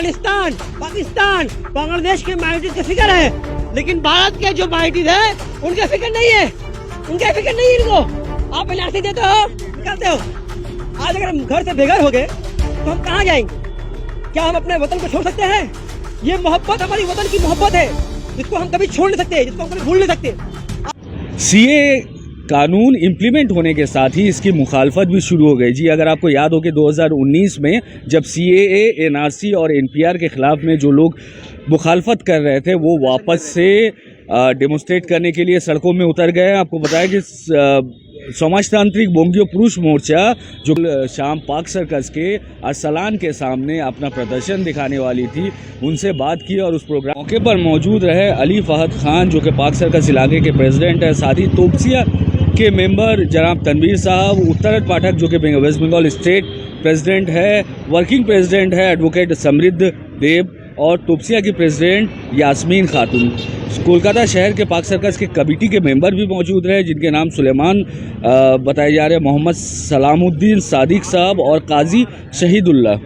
अफगानिस्तान, पाकिस्तान, बांग्लादेश के माइनॉरिटीज की फिक्र है, लेकिन भारत के जो माइनॉरिटीज है उनके फिक्र नहीं है, उनके फिक्र नहीं है इनको। आप एनआरसी देते हो, निकालते हो। आज अगर हम घर से बेघर हो गए तो हम कहाँ जाएंगे? क्या हम अपने वतन को छोड़ सकते हैं? ये मोहब्बत हमारी वतन की मोहब्बत है, जिसको हम कभी छोड़ नहीं सकते, जिसको हम कभी भूल नहीं सकते। सीए कानून इम्प्लीमेंट होने के साथ ही इसकी मुखालफत भी शुरू हो गई जी। अगर आपको याद हो कि 2019 में जब सीएए, एनआरसी और एनपीआर के ख़िलाफ़ में जो लोग मुखालफत कर रहे थे वो वापस से डेमोस्ट्रेट करने के लिए सड़कों में उतर गए। आपको बताया कि समाजतांत्रिक बोंगियो पुरुष मोर्चा जो शाम पाक सर्कस के अरसलान के सामने अपना प्रदर्शन दिखाने वाली थी, उनसे बात की और उस प्रोग्राम मौके पर मौजूद रहे अली फहद खान जो कि पाक सर्कस इलाके के प्रेसिडेंट है, साथ ही तोपसिया के मेंबर जनाब तनवीर साहब, उत्तरट पाठक जो कि वेस्ट बंगाल स्टेट प्रेसिडेंट है, वर्किंग प्रेसिडेंट है एडवोकेट समृद्ध देव और तोपसिया की प्रेसिडेंट यास्मीन खातून। कोलकाता शहर के पाक सर्कस के कमेटी के मेंबर भी मौजूद रहे जिनके नाम सुलेमान बताए जा रहे हैं, मोहम्मद सलामुद्दीन सादिक साहब और काजी शहीदुल्लाह,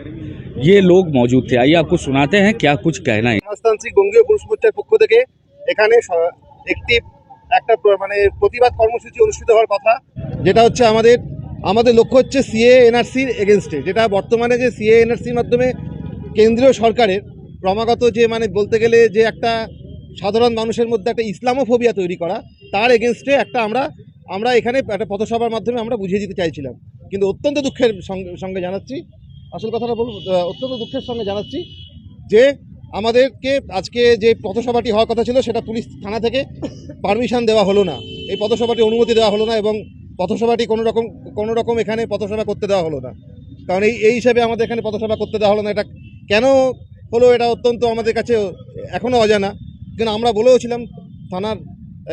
ये लोग मौजूद थे। आइए आपको सुनाते हैं क्या कुछ कहना है। সমাজতান্ত্রিক বঙ্গীয় পুরুষ মোর্চার পক্ষ থেকে এখানে একটা মানে প্রতিবাদ কর্মসূচি অনুষ্ঠিত হওয়ার কথা, যেটা হচ্ছে আমাদের লক্ষ্য হচ্ছে সিএ এনআরসির এগেনস্টে, যেটা বর্তমানে যে সিএ এনআরসির মাধ্যমে কেন্দ্রীয় সরকারের ক্রমাগত যে মানে বলতে গেলে যে একটা সাধারণ মানুষের মধ্যে একটা ইসলামোফোবিয়া তৈরি করা, তার এগেনস্টে একটা আমরা এখানে একটা পথসভার মাধ্যমে আমরা বুঝিয়ে দিতে চাইছিলাম। কিন্তু অত্যন্ত দুঃখের সঙ্গে জানাচ্ছি, আসল কথাটা বলব, অত্যন্ত দুঃখের সঙ্গে জানাচ্ছি যে আমাদেরকে আজকে যে পথসভাটি হওয়ার কথা ছিল সেটা পুলিশ থানা থেকে পারমিশন দেওয়া হলো না, এই পথসভাটি অনুমতি দেওয়া হলো না এবং পথসভাটি কোনো রকম এখানে পথসভা করতে দেওয়া হলো না। কারণ এই হিসাবে আমাদের এখানে পথসভা করতে দেওয়া হলো না। এটা কেন হলো এটা অত্যন্ত আমাদের কাছে এখনও অজানা। কিন্তু আমরা বলেওছিলাম থানার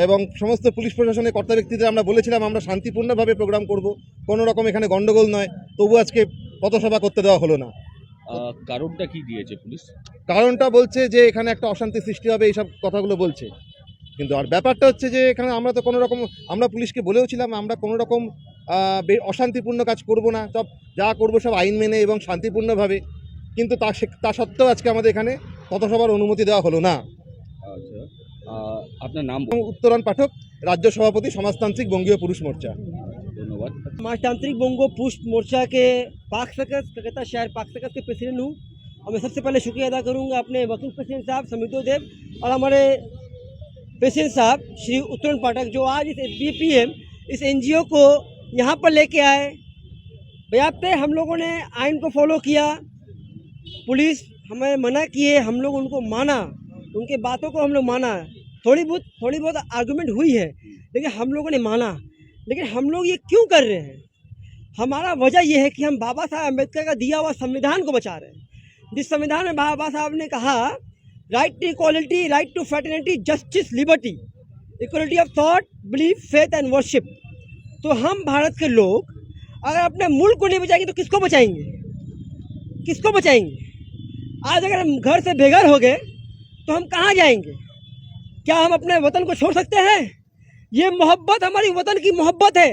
এবং সমস্ত পুলিশ প্রশাসনের কর্তা ব্যক্তিদের আমরা বলেছিলাম আমরা শান্তিপূর্ণভাবে প্রোগ্রাম করব, কোনো রকম এখানে গণ্ডগোল নয়, তবু আজকে পথসভা করতে দেওয়া হলো না। কারণটা কি দিয়েছে পুলিশ? কারণটা বলছে যে এখানে একটা অশান্তি সৃষ্টি হবে, এইসব কথাগুলো বলছে। কিন্তু আর ব্যাপারটা হচ্ছে যে এখানে আমরা তো কোনো রকম, আমরা পুলিশকে বলেওছিলাম আমরা কোনো রকম অশান্তিপূর্ণ কাজ করব না, সব যা করব সব আইন মেনে এবং শান্তিপূর্ণভাবে। কিন্তু তা সত্ত্বেও আজকে আমাদের এখানে পথসভার অনুমতি দেওয়া হলো না। আপনার নাম? উত্তরণ পাঠক, রাজ্য সভাপতি, সমাজতান্ত্রিক বঙ্গীয় পুরুষ মোর্চা। धन्यवाद। समाजतांत्रिक बोंगो पुरुष मोर्चा के पाक सर्कस कलकत्ता शहर पाक सर्कस के प्रेसिडेंट हूँ और मैं सबसे पहले शुक्रिया अदा करूँगा अपने वर्किंग प्रेसिडेंट साहब समृद्धो देव और हमारे प्रेसिडेंट साहब श्री उत्तरण पाठक जो आज इस SBPM इस NGO को यहाँ पर लेके आए। व्याप्त हम लोगों ने आइन को फॉलो किया, पुलिस हमें मना किए, हम लोग उनको माना, उनके बातों को हम लोग माना। थोड़ी बहुत आर्गुमेंट हुई है लेकिन हम लोगों ने माना। लेकिन हम लोग ये क्यों कर रहे हैं? हमारा वजह ये है कि हम बाबा साहब अम्बेडकर का दिया हुआ संविधान को बचा रहे हैं, जिस संविधान में बाबा साहब ने कहा right to equality, right to fraternity, justice, liberty, equality of thought, belief, faith and worship. तो हम भारत के लोग अगर अपने मुल्क को नहीं बचाएंगे तो किसको बचाएंगे? किसको बचाएंगे? आज अगर हम घर से बेघर हो गए तो हम कहाँ जाएंगे? क्या हम अपने वतन को छोड़ सकते हैं? ये मोहब्बत हमारी वतन की मोहब्बत है,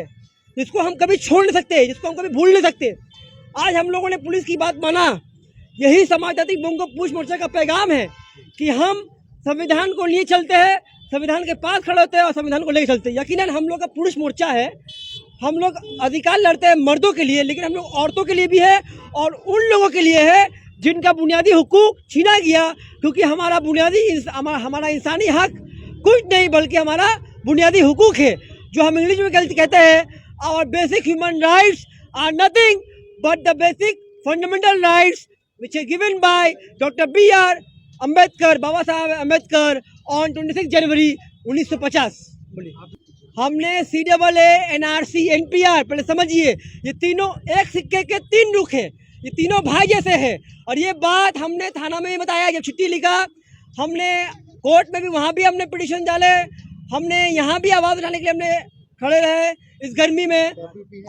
जिसको हम कभी छोड़ नहीं सकते, जिसको हम कभी भूल नहीं सकते। आज हम लोगों ने पुलिस की बात माना। यही समाजतांत्रिक बोंगो पुरुष मोर्चा का पैगाम है कि हम संविधान को लिए चलते हैं, संविधान के पास खड़े होते हैं और संविधान को लेकर चलते हैं। यकीनन हम लोग का पुरुष मोर्चा है, हम लोग अधिकार लड़ते हैं मर्दों के लिए, लेकिन हम लोग औरतों के लिए भी है और उन लोगों के लिए है जिनका बुनियादी हुकूक छीना गया। क्योंकि हमारा इंसानी हक कुछ नहीं बल्कि हमारा बुनियादी हुकूक है, जो हम इंग्लिश में कहते हैं our basic human rights are nothing but the basic fundamental rights which are given by doctor B.R. Ambedkar, Baba Saheb Ambedkar on 26 जनवरी 1950। बोलिए। हमने CAA, NRC, NPR, पहले समझिए ये तीनों एक सिक्के के तीन रुख हैं, ये तीनों भाई जैसे हैं। और ये बात हमने थाना में भी बताया, जब चिट्ठी लिखा हमने कोर्ट में भी, वहाँ भी हमने पिटीशन डाले, हमने यहाँ भी आवाज़ उठाने के लिए हमने खड़े रहे इस गर्मी में।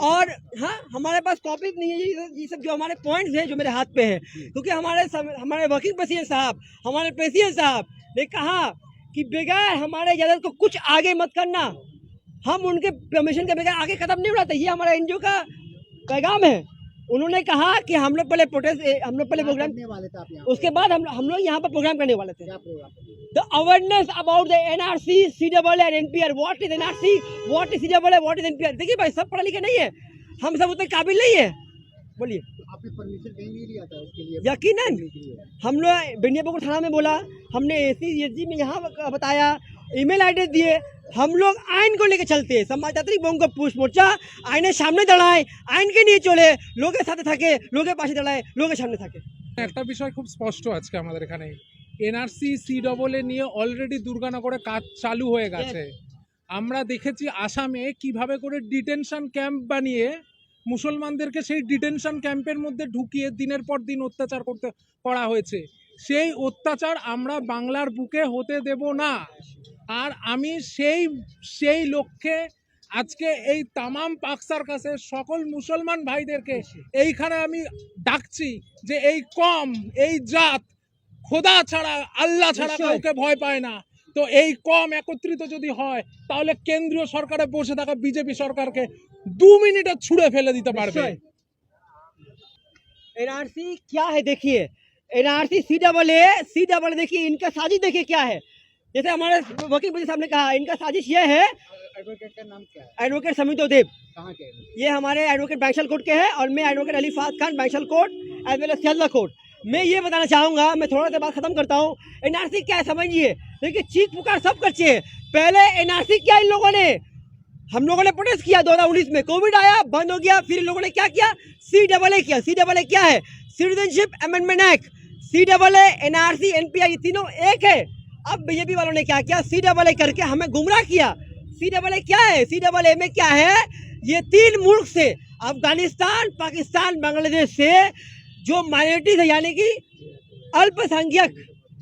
और हाँ, हमारे पास कॉपी नहीं है, ये सब जो हमारे पॉइंट्स हैं जो मेरे हाथ पे हैं, क्योंकि हमारे वर्किंग प्रेसिडेंट साहब, हमारे प्रेसिडेंट साहब ने कहा कि बगैर हमारे इजाज़त को कुछ आगे मत करना, हम उनके परमिशन के बगैर आगे कदम नहीं उठाते। ये हमारा NGO का पैगाम है। उन्होंने कहा कि हम लोग पहले प्रोटेस्ट, हम लोग पहले प्रोग्राम करने वाले थे आप यहाँ उसके बाद हम लोग यहाँ पर प्रोग्राम करने वाले थे। क्या program? The awareness about the NRC, CW and NPR. What is NRC, what is CW, what is NPR. देखिए भाई, सब पढ़े लिखे नहीं है, हम सब उतने काबिल नहीं है। बोलिए। आपने परमिशन कहीं नहीं लिया था उसके लिए? यकीनन करने के लिए? हम लोग बेनियापुर थाना में बोला, हमने एससी में यहाँ बताया, ईमेल एड्रेस दिए। हम लोग आइन को लेकर चलते हैं। समाजतांत्रिक বঙ্গ পুশ মোর্চা আইনের সামনে দাঁড়ায়, আইনকে নিয়ে চলে, লোকের সাথে থাকে, লোকের পাশে দাঁড়ায়, লোকের সামনে থাকে। একটা বিষয় খুব স্পষ্ট আজকে আমাদের এখানে, এনআরসি সিডব্লিউ নিয়ে অলরেডি দুর্গানগরে কাজ চালু হয়ে গেছে। আমরা দেখেছি আসামে কিভাবে করে ডিটেনশন ক্যাম্প বানিয়ে মুসলমানদেরকে সেই ডিটেনশন ক্যাম্পের মধ্যে ঢুকিয়ে দিনের পর দিন অত্যাচার করা হয়েছে। সেই অত্যাচার আমরা বাংলার বুকে হতে দেব না। আর আমি সেই লক্ষ্যে আজকে এই তামাম পাক সার্কাসের সকল মুসলমান ভাইদেরকে এইখানে আমি ডাকছি যে এই কম, এই জাত খোদা ছাড়া, আল্লাহ ছাড়া কাউকে ভয় পায় না। তো এই কম একত্রিত যদি হয় তাহলে কেন্দ্রীয় সরকারে বসে থাকা বিজেপি সরকারকে 2 মিনিটে ছুঁড়ে ফেলে দিতে পারবে। एनआरसी क्या है देखिए, एनआरसी सीडब्ल्यू देखिए, इनका साजिश देखिए क्या है। जैसे हमारे वकील मुझे साहब ने कहा, इनका साजिश ये है। एडवोकेट का नाम क्या है? एडवोकेट समितो देव, कहाँ के? ये हमारे एडवोकेट बैंशल कोर्ट के हैं, और मैं advocate Ali Faaz Khan, Bankshall court as well as Sealdah court. मैं ये बताना चाहूँगा, मैं थोड़ा सा बात खत्म करता हूँ। एनआरसी क्या है समझिए, देखिए चीख पुकार सब करते हैं। पहले एनआरसी किया इन लोगों ने, हम लोगों ने प्रोटेस्ट किया 2019 में, कोविड आया, बंद हो गया, फिर इन लोगों ने क्या किया, सीडब्ल्यू किया। सीडब्ल्यू क्या है? Citizenship amendment act. CW, NRC, NPR, ये तीनों एक है। अब बीजेपी वालों ने क्या किया, सीडब्ल्यू करके हमें गुमराह किया। सीडब्ल्यू क्या है? सीडब्ल्यू में क्या है, ये 3 मुल्क से, अफगानिस्तान, पाकिस्तान, बांग्लादेश से जो माइनॉरिटीज है, यानी कि अल्पसंख्यक,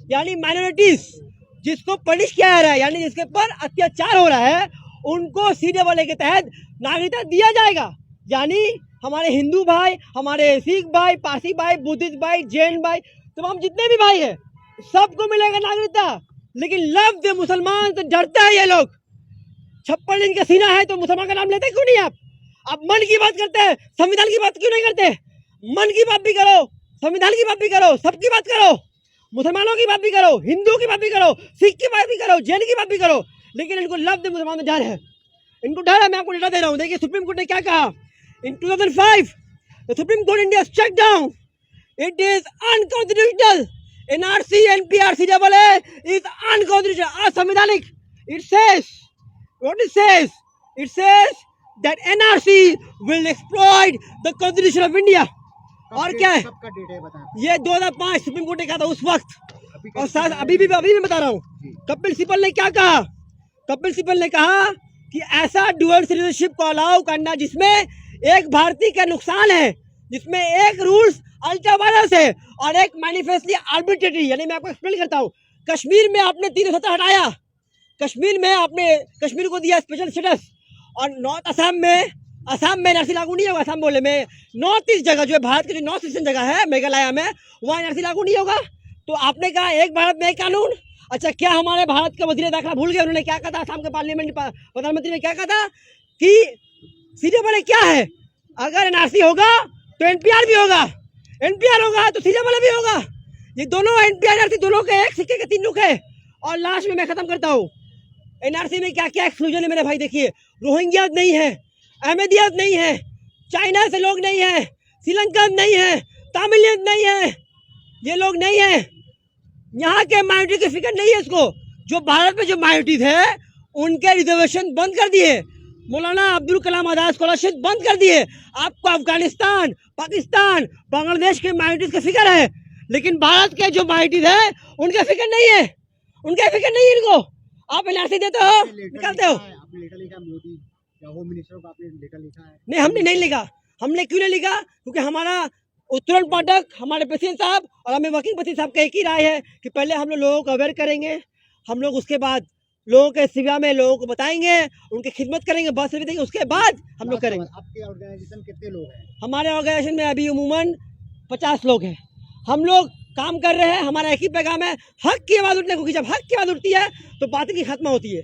यानी माइनॉरिटीज जिसको पनिश किया जा रहा है, यानी जिसके पर अत्याचार हो रहा है, उनको सीडब्ल्यू के तहत नागरिकता दिया जाएगा। यानी हमारे हिंदू भाई, हमारे सिख भाई, पारसी भाई, बुद्धिस्ट भाई, जैन भाई, तमाम जितने भी भाई हैं, सबको मिलेगा नागरिकता। लेकिन लफ्ज मुसलमान से डरते हैं ये लोग। 56 इंच का सीना है तो मुसलमान का नाम लेते क्यों नहीं आप मन की बात करते हैं, संविधान की बात क्यों नहीं करते? मन की बात भी करो, संविधान की बात भी करो, सबकी बात करो, मुसलमानों की बात भी करो, हिंदू की बात भी करो, सिख की बात भी करो, जैन की बात भी करो। लेकिन इनको लफ्ज मुसलमान में डर है, इनको डर है। मैं आपको डेटा दे रहा हूँ, देखिए सुप्रीम कोर्ट ने क्या कहा। In 2005 the supreme court India struck down, it is unconstitutional. NRC, NPR, CW is unconstitutional, असंवैधानिक। It says, what it says? It says that NRC will exploit the constitution of India. और क्या है? सबका date है बताएं। ये 2005 supreme court ने कहा था उस वक्त, और साथ अभी भी मैं बता रहा हूँ। कपिल सिब्बल ने क्या कहा? कपिल सिब्बल ने कहा कि ऐसा डुअल सिटीजनशिप को अलाउ करना जिसमें एक भारतीय का नुकसान है, जिसमें एक रूल्स अल्ट्रा वायरस है और एक मैनिफेस्टली आर्बिट्रेटरी। यानी मैं आपको एक्सप्लेन करता हूँ। कश्मीर में आपने 370 हटाया, कश्मीर में आपने कश्मीर को दिया स्पेशल स्टेटस, और नॉर्थ असम में एनआरसी लागू नहीं होगा। असम बोले में नॉर्थ ईस्ट जगह जो है, भारत की जो नॉर्थ ईस्टर्न जगह है, मेघालय में, वहाँ एनआरसी लागू नहीं होगा। तो आपने कहा एक भारत में एक कानून। अच्छा, क्या हमारे भारत के वजीर दाखिला भूल गए? उन्होंने क्या कहा था असम के पार्लियामेंट, प्रधानमंत्री ने क्या कहा था कि सीडब्ल्यू क्या है, अगर एनआरसी होगा तो एनपीआर भी होगा, एनपीआर होगा तो सीडब्ल्यू भी होगा। ये दोनों एनपीआर, एनआरसी दोनों के एक सिक्के के 3 रुख है। और लास्ट में मैं खत्म करता हूँ, एनआरसी में क्या क्या एक्सक्लूजन है मेरे भाई। देखिए, रोहिंग्या नहीं है, अहमदियत नहीं है, चाइना से लोग नहीं है, श्रीलंकन नहीं है, तमिलियन नहीं है, ये लोग नहीं है। यहाँ के माइनॉरिटी की फिक्र नहीं है इसको। जो भारत में जो माइनॉरिटीज है उनके रिजर्वेशन बंद कर दिए, मौलाना अब्दुल कलाम आजाद स्कॉलरशिप बंद कर दिए। आपको अफगानिस्तान, पाकिस्तान, बांग्लादेश के माइनॉरिटीज की फिक्र है, लेकिन भारत के जो माइनॉरिटीज है उनके फिक्र नहीं है, उनके फिक्र नहीं है इनको। आप एनआरसी देते हो, निकालते हो। आपने लेटर लिखा मोदी या होम मिनिस्टर को? आपने लेटर लिखा है? नहीं, हमने नहीं लिखा। हमने क्यों नहीं लिखा? क्योंकि हमारा उत्तोलन पाठक, हमारे प्रेसिडेंट साहब और हमें वकील प्रेसिडेंट साहब का एक ही राय है कि पहले हम लोगों को अवेयर करेंगे, हम लोग उसके बाद लोगों के सेवा में लोगों को बताएंगे, उनकी खिदमत करेंगे, बस सर्विस देंगे, उसके बाद हम लोग करेंगे। आपके ऑर्गेनाइजेशन कितने लोग हैं? हमारे ऑर्गेनाइजेशन में अभी उमूमन 50 लोग हैं। हम लोग काम कर रहे हैं, हमारा एक ही पैगाम है, हक की आवाज़ उठने को, कि जब हक की आवाज़ उठती है तो बात की खत्म होती है।